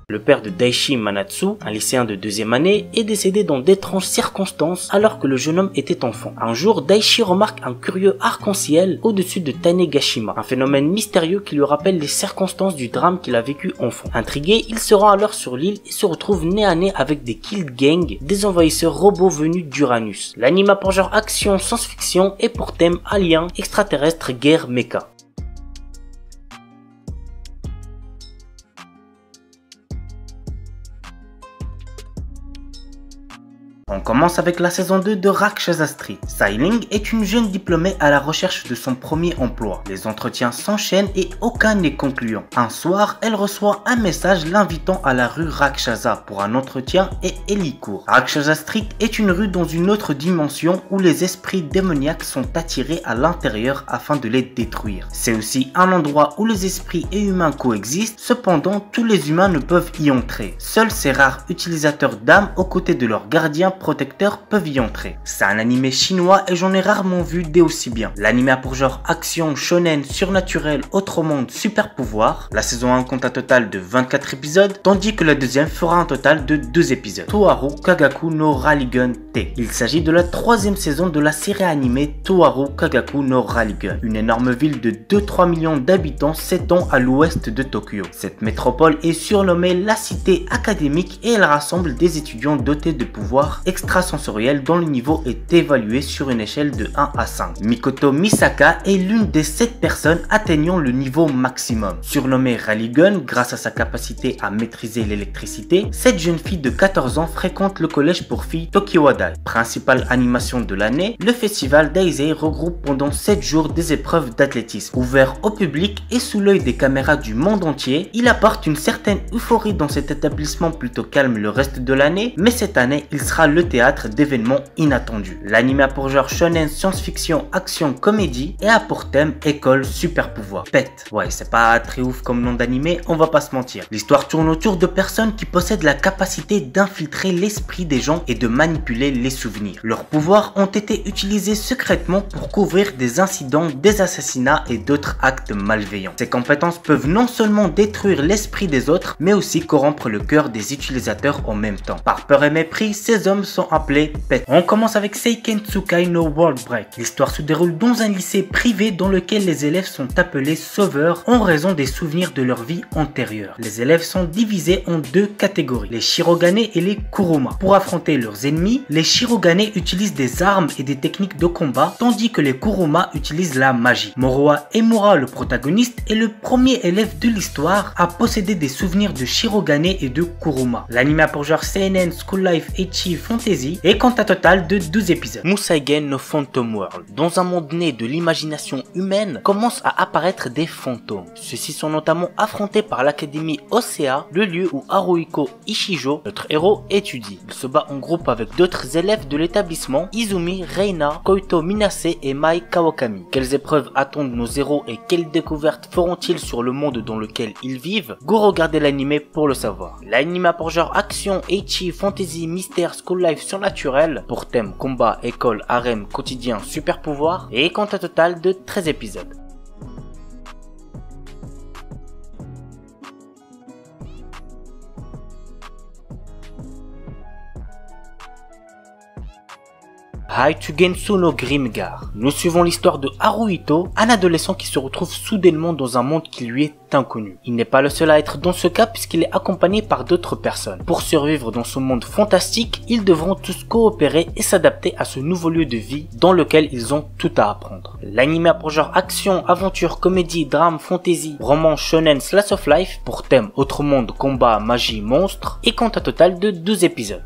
Le père de Daichi Manatsu, un lycéen de deuxième année, est décédé dans d'étranges circonstances alors que le jeune homme était enfant. Un jour, Daichi remarque un curieux arc-en-ciel au-dessus de Tanegashima, un phénomène mystérieux qui lui rappelle les circonstances du drame qu'il a vécu enfant. Intrigué, il se rend alors sur l'île et se retrouve nez à nez avec des Kill Gang, des envahisseurs robots venus d'Uranus. L'anime a pour genre action, science-fiction et pour thème alien, extraterrestre, guerre, mecha. On commence avec la saison 2 de Rakshasa Street. Sailing est une jeune diplômée à la recherche de son premier emploi. Les entretiens s'enchaînent et aucun n'est concluant. Un soir, elle reçoit un message l'invitant à la rue Rakshasa pour un entretien et elle y court. Rakshasa Street est une rue dans une autre dimension où les esprits démoniaques sont attirés à l'intérieur afin de les détruire. C'est aussi un endroit où les esprits et humains coexistent, cependant tous les humains ne peuvent y entrer. Seuls ces rares utilisateurs d'âmes aux côtés de leurs gardiens protecteurs peuvent y entrer. C'est un animé chinois et j'en ai rarement vu des aussi bien. L'anime a pour genre action, shonen, surnaturel, autre monde, super pouvoir. La saison 1 compte un total de 24 épisodes, tandis que la deuxième fera un total de 2 épisodes. Toharu Kagaku no Raligun T. Il s'agit de la troisième saison de la série animée Toharu Kagaku no Raligun. Une énorme ville de 2-3 millions d'habitants s'étend à l'ouest de Tokyo. Cette métropole est surnommée la cité académique et elle rassemble des étudiants dotés de pouvoirs extrasensoriel dont le niveau est évalué sur une échelle de 1 à 5. Mikoto Misaka est l'une des 7 personnes atteignant le niveau maximum. Surnommée Raligun grâce à sa capacité à maîtriser l'électricité, cette jeune fille de 14 ans fréquente le collège pour filles Tokyo Wadai. Principale animation de l'année, le festival Daisei regroupe pendant 7 jours des épreuves d'athlétisme. Ouvert au public et sous l'œil des caméras du monde entier, il apporte une certaine euphorie dans cet établissement plutôt calme le reste de l'année, mais cette année il sera le théâtre d'événements inattendus. L'anime a pour genre shonen, science-fiction, action, comédie et a pour thème école, super pouvoir. Pète. Ouais, c'est pas très ouf comme nom d'animé, on va pas se mentir. L'histoire tourne autour de personnes qui possèdent la capacité d'infiltrer l'esprit des gens et de manipuler les souvenirs. Leurs pouvoirs ont été utilisés secrètement pour couvrir des incidents, des assassinats et d'autres actes malveillants. Ces compétences peuvent non seulement détruire l'esprit des autres, mais aussi corrompre le cœur des utilisateurs en même temps. Par peur et mépris, ces hommes sont appelés Pet. On commence avec Seiken Tsukai no World Break. L'histoire se déroule dans un lycée privé dans lequel les élèves sont appelés sauveurs en raison des souvenirs de leur vie antérieure. Les élèves sont divisés en 2 catégories, les Shirogane et les Kuruma. Pour affronter leurs ennemis, les Shirogane utilisent des armes et des techniques de combat, tandis que les Kuruma utilisent la magie. Moroha Emura, le protagoniste, est le premier élève de l'histoire à posséder des souvenirs de Shirogane et de Kuruma. L'anime a pour genre seinen, school life, ecchi, fantasy et compte un total de 12 épisodes. Museigen no Phantom World. Dans un monde né de l'imagination humaine, commencent à apparaître des fantômes. Ceux-ci sont notamment affrontés par l'académie Osea, le lieu où Haruhiko Ishijo, notre héros, étudie. Il se bat en groupe avec d'autres élèves de l'établissement, Izumi, Reina, Koito Minase et Mai Kawakami. Quelles épreuves attendent nos héros et quelles découvertes feront-ils sur le monde dans lequel ils vivent? Go regarder l'anime pour le savoir. L'anime a pour genre action, ecchi, fantasy, mystère, school life, surnaturel, pour thème combat, école, harem, quotidien, super pouvoir et compte un total de 13 épisodes. Haitugensu no Grimgar. Nous suivons l'histoire de Haruhito, un adolescent qui se retrouve soudainement dans un monde qui lui est inconnu. Il n'est pas le seul à être dans ce cas puisqu'il est accompagné par d'autres personnes. Pour survivre dans ce monde fantastique, ils devront tous coopérer et s'adapter à ce nouveau lieu de vie dans lequel ils ont tout à apprendre. L'anime a pour genre action, aventure, comédie, drame, fantasy, roman, shonen, slice of life, pour thème autre monde, combat, magie, monstre et compte un total de 12 épisodes.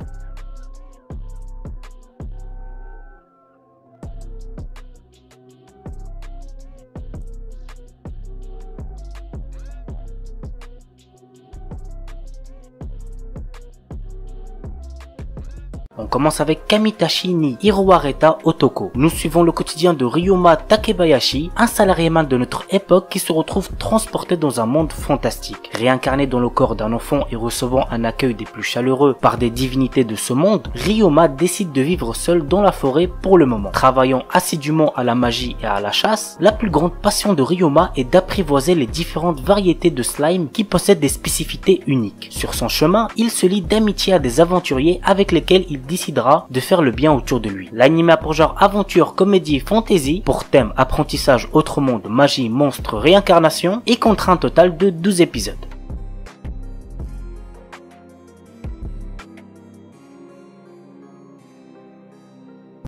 On commence avec Kamitachi ni Hiroareta Otoko. Nous suivons le quotidien de Ryoma Takebayashi, un salariéman de notre époque qui se retrouve transporté dans un monde fantastique. Réincarné dans le corps d'un enfant et recevant un accueil des plus chaleureux par des divinités de ce monde, Ryoma décide de vivre seul dans la forêt pour le moment. Travaillant assidûment à la magie et à la chasse, la plus grande passion de Ryoma est d'apprivoiser les différentes variétés de slime qui possèdent des spécificités uniques. Sur son chemin, il se lie d'amitié à des aventuriers avec lesquels il décidera de faire le bien autour de lui. L'anime a pour genre aventure, comédie, fantasy, pour thème apprentissage, autre monde, magie, monstre, réincarnation et compte un total de 12 épisodes.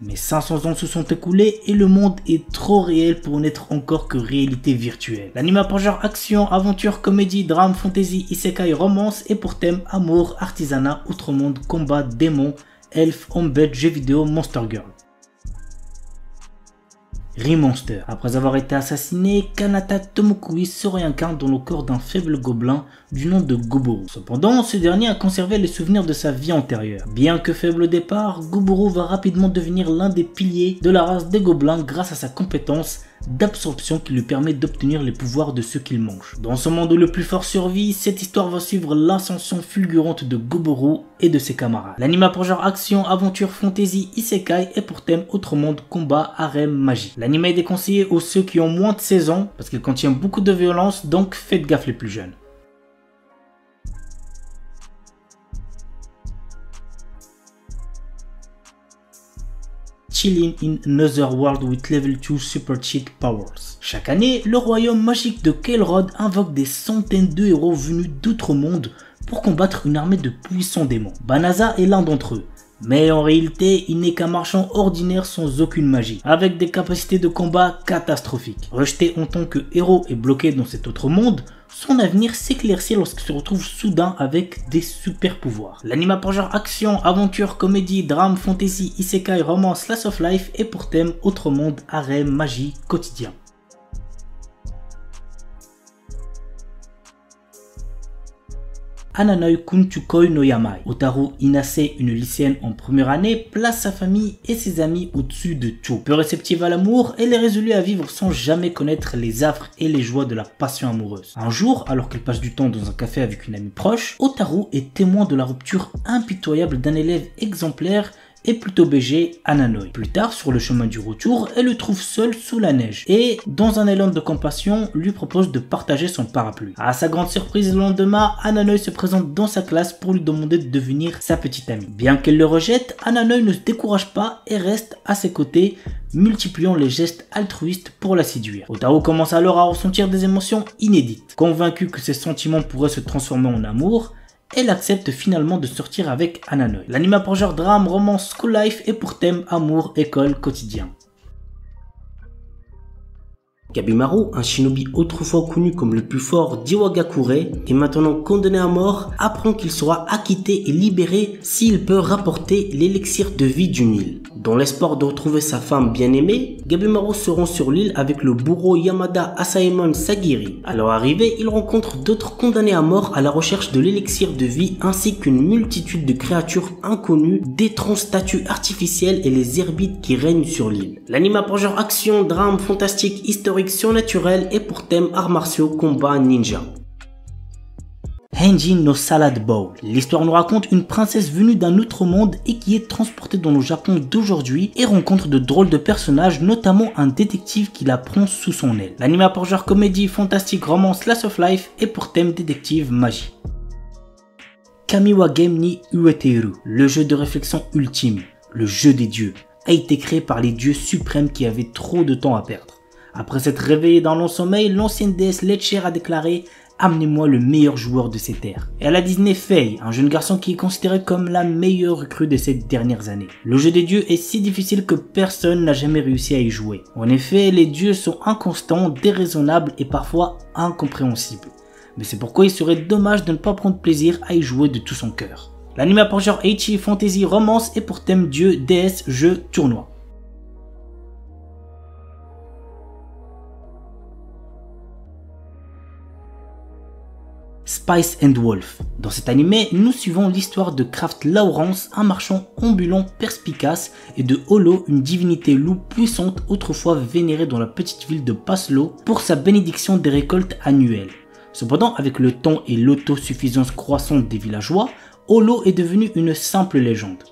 Mais 500 ans se sont écoulés et le monde est trop réel pour n'être encore que réalité virtuelle. L'anime a pour genre action, aventure, comédie, drame, fantasy, isekai, romance et pour thème amour, artisanat, outre-monde, combat, démons, elfes, hommes-bêtes, jeux vidéo, Monster Girl. Remonster. Après avoir été assassiné, Kanata Tomokui se réincarne dans le corps d'un faible gobelin du nom de Goboro. Cependant, ce dernier a conservé les souvenirs de sa vie antérieure. Bien que faible au départ, Goboro va rapidement devenir l'un des piliers de la race des gobelins grâce à sa compétence d'absorption qui lui permet d'obtenir les pouvoirs de ceux qu'il mange. Dans ce monde où le plus fort survit, cette histoire va suivre l'ascension fulgurante de Goboro et de ses camarades. L'anime a pour genre action, aventure, fantasy, isekai et pour thème autre monde, combat, harem, magie. L'anime est déconseillé aux ceux qui ont moins de 16 ans parce qu'il contient beaucoup de violence, donc faites gaffe les plus jeunes. Chilling in Another World with Level 2 Super Cheat Powers. Chaque année, le royaume magique de Kael'Rod invoque des centaines de héros venus d'outre-monde pour combattre une armée de puissants démons. Banaza est l'un d'entre eux. Mais en réalité, il n'est qu'un marchand ordinaire sans aucune magie, avec des capacités de combat catastrophiques. Rejeté en tant que héros et bloqué dans cet autre monde, son avenir s'éclaircit lorsqu'il se retrouve soudain avec des super pouvoirs. L'anime a pour genre action, aventure, comédie, drame, fantasy, isekai, romance, slice of life et pour thème autre monde, harem, magie, quotidien. Ananoi Kunchukoi no Yamai. Otaru Inase, une lycéenne en première année, place sa famille et ses amis au-dessus de tout. Peu réceptive à l'amour, elle est résolue à vivre sans jamais connaître les affres et les joies de la passion amoureuse. Un jour, alors qu'elle passe du temps dans un café avec une amie proche, Otaru est témoin de la rupture impitoyable d'un élève exemplaire et plutôt BG, Ananoi. Plus tard, sur le chemin du retour, elle le trouve seul sous la neige et, dans un élan de compassion, lui propose de partager son parapluie. À sa grande surprise, le lendemain, Ananoi se présente dans sa classe pour lui demander de devenir sa petite amie. Bien qu'elle le rejette, Ananoi ne se décourage pas et reste à ses côtés, multipliant les gestes altruistes pour la séduire. Otaru commence alors à ressentir des émotions inédites. Convaincue que ses sentiments pourraient se transformer en amour, elle accepte finalement de sortir avec Ananoi. L'anime a pour genre drame, romance, school life et pour thème amour, école, quotidien. Gabimaru, un shinobi autrefois connu comme le plus fort d'Iwagakure et maintenant condamné à mort, apprend qu'il sera acquitté et libéré s'il peut rapporter l'élixir de vie d'une île. Dans l'espoir de retrouver sa femme bien-aimée, Gabimaru se rend sur l'île avec le bourreau Yamada Asaemon Sagiri. À leur arrivée, il rencontre d'autres condamnés à mort à la recherche de l'élixir de vie ainsi qu'une multitude de créatures inconnues, d'étranges statues artificielles et les herbites qui règnent sur l'île. L'anime a pour genre action, drame, fantastique, historique, surnaturel et pour thème arts martiaux, combat, ninja. Henjin no Salad Bowl. L'histoire nous raconte une princesse venue d'un autre monde et qui est transportée dans le Japon d'aujourd'hui et rencontre de drôles de personnages, notamment un détective qui la prend sous son aile. L'anime a pour genre comédie, fantastique, romance, slice of life et pour thème détective, magie. Kamiwa Game ni Ueteru, le jeu de réflexion ultime, le jeu des dieux, a été créé par les dieux suprêmes qui avaient trop de temps à perdre. Après s'être réveillée dans long sommeil, l'ancienne déesse Letcher a déclaré « Amenez-moi le meilleur joueur de ces terres ». Et elle a désigné Faye, un jeune garçon qui est considéré comme la meilleure recrue de ces dernières années. Le jeu des dieux est si difficile que personne n'a jamais réussi à y jouer. En effet, les dieux sont inconstants, déraisonnables et parfois incompréhensibles. Mais c'est pourquoi il serait dommage de ne pas prendre plaisir à y jouer de tout son cœur. L'anime a pour genre ecchi, fantasy, romance et pour thème dieu, déesse, jeu, tournoi. Spice and Wolf. Dans cet animé, nous suivons l'histoire de Kraft Lawrence, un marchand ambulant perspicace, et de Holo, une divinité loup puissante autrefois vénérée dans la petite ville de Paslo pour sa bénédiction des récoltes annuelles. Cependant, avec le temps et l'autosuffisance croissante des villageois, Holo est devenu une simple légende.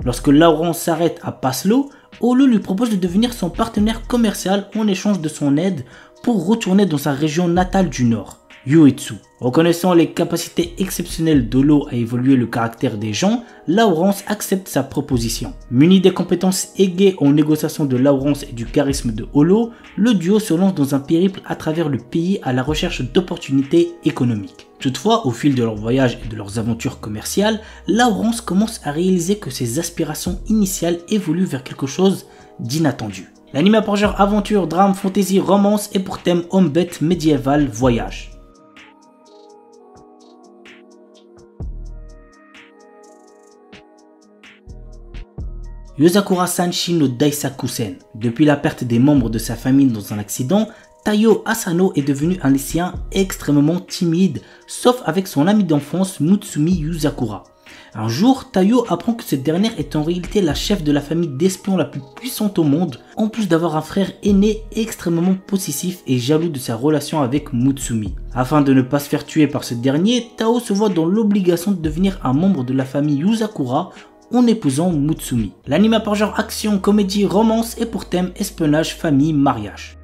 Lorsque Lawrence s'arrête à Paslo, Holo lui propose de devenir son partenaire commercial en échange de son aide pour retourner dans sa région natale du nord, Uetsu. Reconnaissant les capacités exceptionnelles d'Holo à évoluer le caractère des gens, Lawrence accepte sa proposition. Muni des compétences aiguës en négociation de Lawrence et du charisme de Holo, le duo se lance dans un périple à travers le pays à la recherche d'opportunités économiques. Toutefois, au fil de leur voyage et de leurs aventures commerciales, Lawrence commence à réaliser que ses aspirations initiales évoluent vers quelque chose d'inattendu. L'anime a pour genre aventure, drame, fantasy, romance et pour thème homme-bête, médiéval, voyage. Yozakura Sanshi no Daisakusen. Depuis la perte des membres de sa famille dans un accident, Taiyo Asano est devenu un lycéen extrêmement timide, sauf avec son ami d'enfance Mutsumi Yuzakura. Un jour, Taiyo apprend que cette dernière est en réalité la chef de la famille d'espions la plus puissante au monde, en plus d'avoir un frère aîné extrêmement possessif et jaloux de sa relation avec Mutsumi. Afin de ne pas se faire tuer par ce dernier, Tao se voit dans l'obligation de devenir un membre de la famille Yuzakura en épousant Mutsumi. L'anime a pour genre action, comédie, romance et pour thème espionnage, famille, mariage.